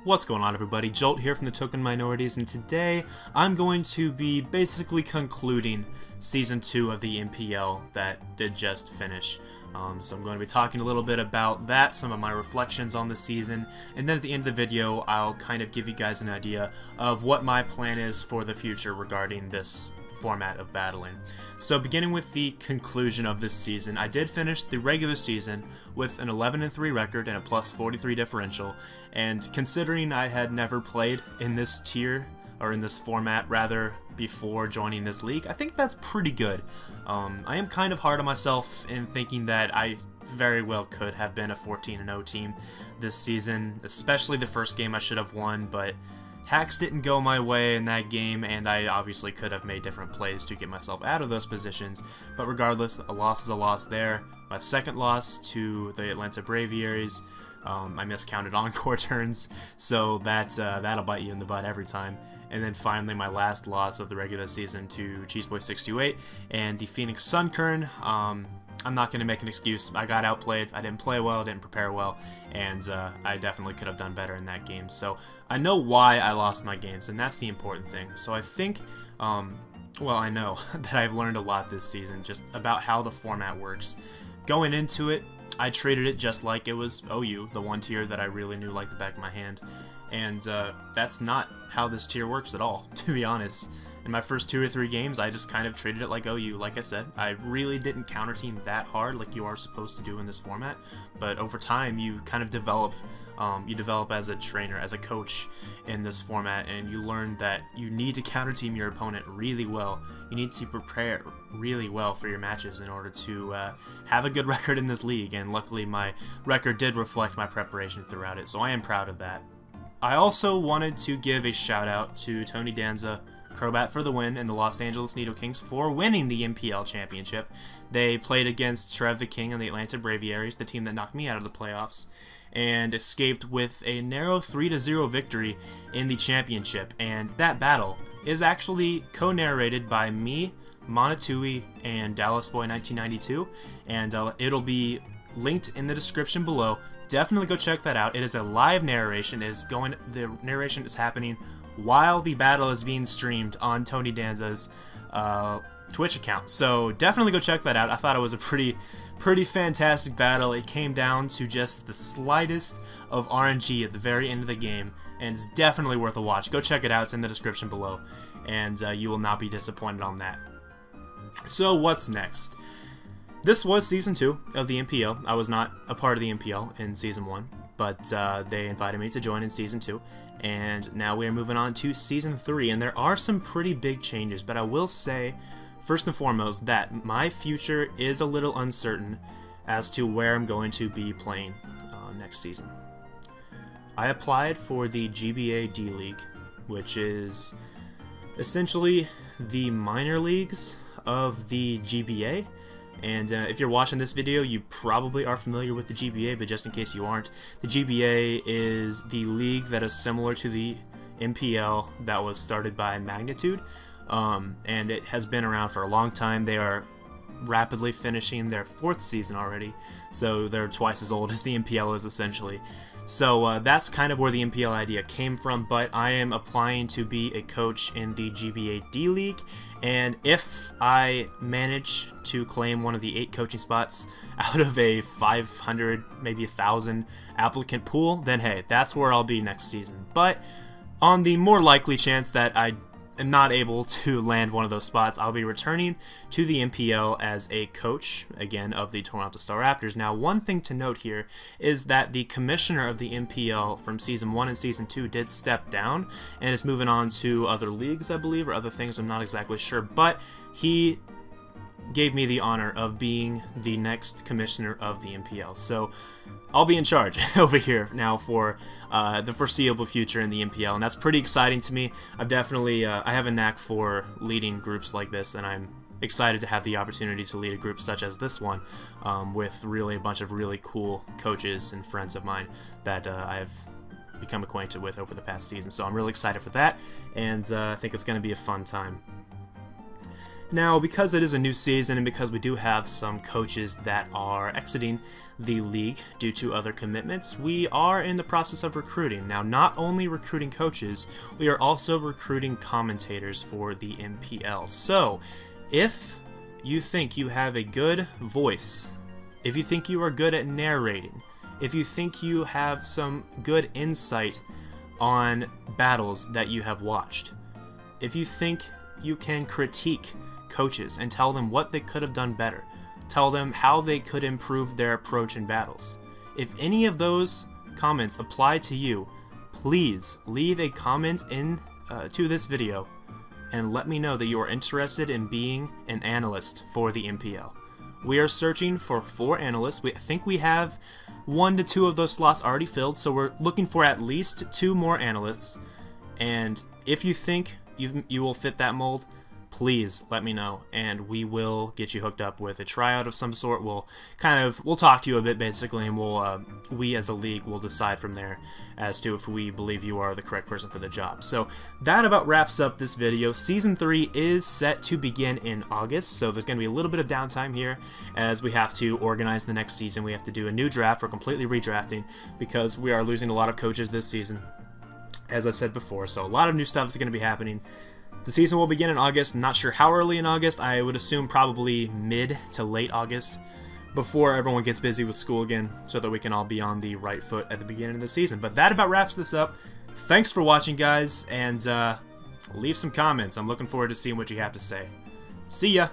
What's going on, everybody? Jolt here from TheTokenMinorities, and today I'm going to be basically concluding Season 2 of the NPL that did just finish. So I'm going to be talking a little bit about that, some of my reflections on the season, and then at the end of the video I'll kind of give you guys an idea of what my plan is for the future regarding this format of battling. So beginning with the conclusion of this season, I did finish the regular season with an 11-3 record and a plus 43 differential, and considering I had never played in this tier, or in this format rather, before joining this league, I think that's pretty good. I am kind of hard on myself in thinking that I very well could have been a 14-0 team this season, especially the first game I should have won, but hacks didn't go my way in that game, and I obviously could have made different plays to get myself out of those positions, but regardless, a loss is a loss there. My second loss to the Atlanta Braviaries, I miscounted encore turns, so that'll bite you in the butt every time. And then finally, my last loss of the regular season to Cheeseboy628 and the Phoenix Sunkern. I'm not going to make an excuse. I got outplayed. I didn't play well, didn't prepare well, and I definitely could have done better in that game. So I know why I lost my games, and that's the important thing. So I think, well, I know that I've learned a lot this season just about how the format works. Going into it, I treated it just like it was OU, the one tier that I really knew like the back of my hand. And that's not how this tier works at all, to be honest. In my first 2 or 3 games, I just kind of treated it like OU. Like I said, I really didn't counter team that hard like you are supposed to do in this format. But over time, you kind of develop, as a trainer, as a coach in this format, and you learn that you need to counter team your opponent really well. You need to prepare really well for your matches in order to have a good record in this league. And luckily, my record did reflect my preparation throughout it, so I am proud of that. I also wanted to give a shout out to Tony Danza, Crobat for the win, and the Los Angeles Nido Kings for winning the NPL championship. They played against Trev the King and the Atlanta Braviaries, the team that knocked me out of the playoffs, and escaped with a narrow 3-0 victory in the championship. And that battle is actually co-narrated by me, Monatui, and Dallas Boy 1992, and it'll be linked in the description below. Definitely go check that out. It is a live narration. The narration is happening while the battle is being streamed on Tony Danza's Twitch account. So definitely go check that out. I thought it was a pretty fantastic battle. It came down to just the slightest of RNG at the very end of the game, and it's definitely worth a watch. Go check it out. It's in the description below, and you will not be disappointed on that. So what's next? This was Season 2 of the NPL. I was not a part of the NPL in Season 1, but they invited me to join in Season 2, and now we are moving on to Season 3, and there are some pretty big changes, but I will say, first and foremost, that my future is a little uncertain as to where I'm going to be playing next season. I applied for the GBA D-League, which is essentially the minor leagues of the GBA. And if you're watching this video, you probably are familiar with the GBA, but just in case you aren't, the GBA is the league that is similar to the NPL that was started by Magnitude, and it has been around for a long time. They are rapidly finishing their 4th season already, so they're twice as old as the NPL is essentially. So that's kind of where the NPL idea came from, but I am applying to be a coach in the GBA D-League, and if I manage to claim one of the 8 coaching spots out of a 500, maybe 1,000 applicant pool, then hey, that's where I'll be next season. But on the more likely chance that I am not able to land one of those spots, I'll be returning to the NPL as a coach, again, of the Toronto Star Raptors. Now, one thing to note here is that the commissioner of the NPL from Season 1 and Season 2 did step down and is moving on to other leagues, I believe, or other things, I'm not exactly sure, but he gave me the honor of being the next commissioner of the NPL. So I'll be in charge over here now for the foreseeable future in the NPL, and that's pretty exciting to me. I've definitely, I have a knack for leading groups like this, and I'm excited to have the opportunity to lead a group such as this one, with really a bunch of really cool coaches and friends of mine that I've become acquainted with over the past season. So I'm really excited for that, and I think it's going to be a fun time. Now, because it is a new season and because we do have some coaches that are exiting the league due to other commitments, we are in the process of recruiting. Now, not only recruiting coaches, we are also recruiting commentators for the NPL. So, if you think you have a good voice, if you think you are good at narrating, if you think you have some good insight on battles that you have watched, if you think you can critique coaches and tell them what they could have done better, tell them how they could improve their approach in battles, if any of those comments apply to you, please leave a comment to this video and let me know that you are interested in being an analyst for the NPL. We are searching for 4 analysts. I think we have 1 to 2 of those slots already filled, so we're looking for at least 2 more analysts. And if you think you will fit that mold, please let me know, and we will get you hooked up with a tryout of some sort. We'll talk to you a bit basically, and we as a league will decide from there as to if we believe you are the correct person for the job. So that about wraps up this video. Season 3 is set to begin in August, so there's going to be a little bit of downtime here as we have to organize the next season. We have to do a new draft. We're completely redrafting because we are losing a lot of coaches this season, as I said before. So a lot of new stuff is going to be happening. The season will begin in August. Not sure how early in August. I would assume probably mid to late August, before everyone gets busy with school again, so that we can all be on the right foot at the beginning of the season. But that about wraps this up. Thanks for watching, guys, and leave some comments. I'm looking forward to seeing what you have to say. See ya!